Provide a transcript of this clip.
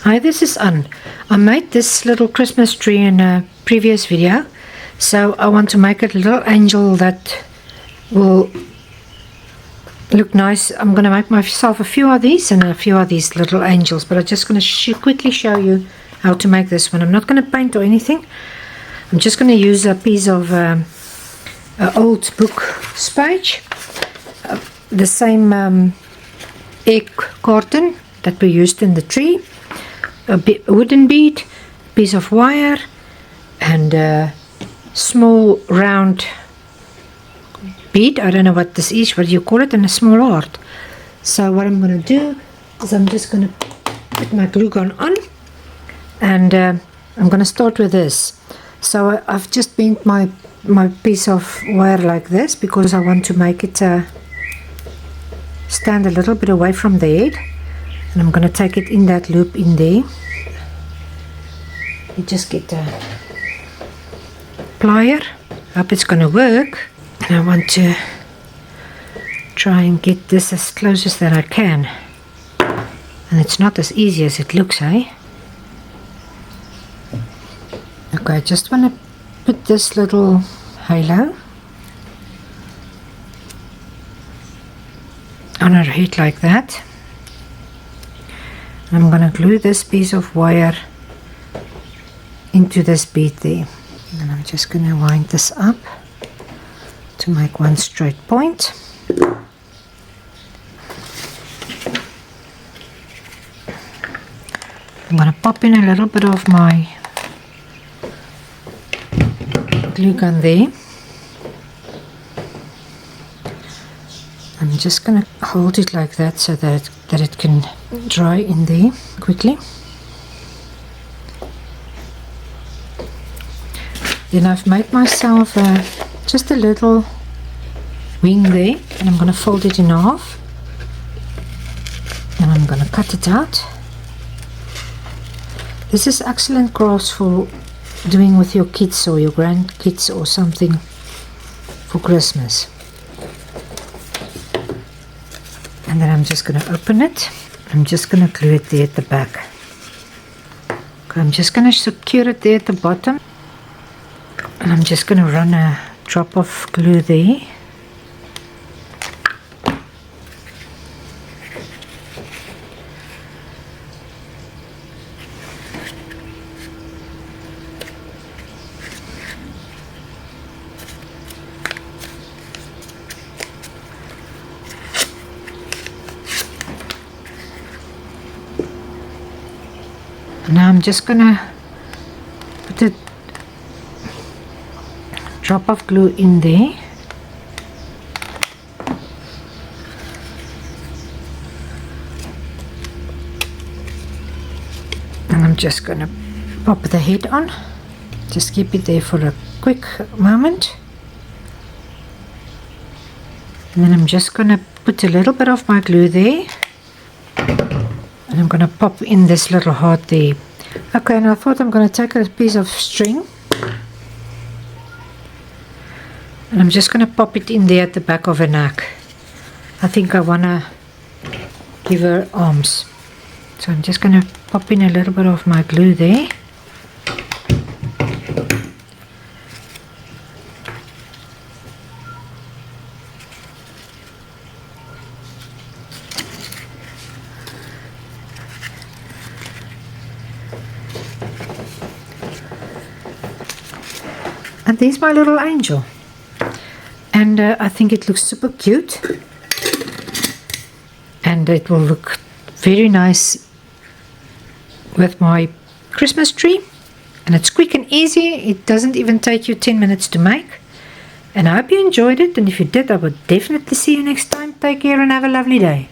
Hi, this is Ann. I made this little Christmas tree in a previous video, so I want to make a little angel that will look nice. I'm going to make myself a few of these and a few of these little angels, but I'm just going to quickly show you how to make this one. I'm not going to paint or anything. I'm just going to use a piece of old book page, the same egg carton that we used in the tree, a wooden bead, piece of wire, and a small round bead. I don't know what this is, what you call it, and a small heart. So what I'm going to do is I'm just going to put my glue gun on, and I'm going to start with this. So I've just bent my piece of wire like this because I want to make it stand a little bit away from the head, and I'm going to take it in that loop in there. You just get a plier. Hope it's going to work, and I want to try and get this as close as that I can, and it's not as easy as it looks, eh? Okay, I just want to put this little halo on her head like that. I'm going to glue this piece of wire into this bead there, and I'm just going to wind this up to make one straight point. I'm going to pop in a little bit of my glue gun there. I'm just going to hold it like that so that it can dry in there quickly. Then I've made myself just a little wing there, and I'm going to fold it in half, and I'm going to cut it out. This is excellent crafts for doing with your kids or your grandkids or something for Christmas. And then I'm just going to open it. I'm just going to glue it there at the back. Okay, I'm just going to secure it there at the bottom, and I'm just going to run a drop of glue there. Now I'm just gonna put a drop of glue in there, and I'm just gonna pop the head on. Just keep it there for a quick moment, and then I'm just gonna put a little bit of my glue there, and I'm going to pop in this little heart there. Okay, and I thought I'm going to take a piece of string, and I'm just going to pop it in there at the back of her neck. I think I want to give her arms. So I'm just going to pop in a little bit of my glue there. And there's my little angel, and I think it looks super cute, and it will look very nice with my Christmas tree, and it's quick and easy. It doesn't even take you 10 minutes to make, and I hope you enjoyed it, and if you did, I would definitely see you next time. Take care and have a lovely day.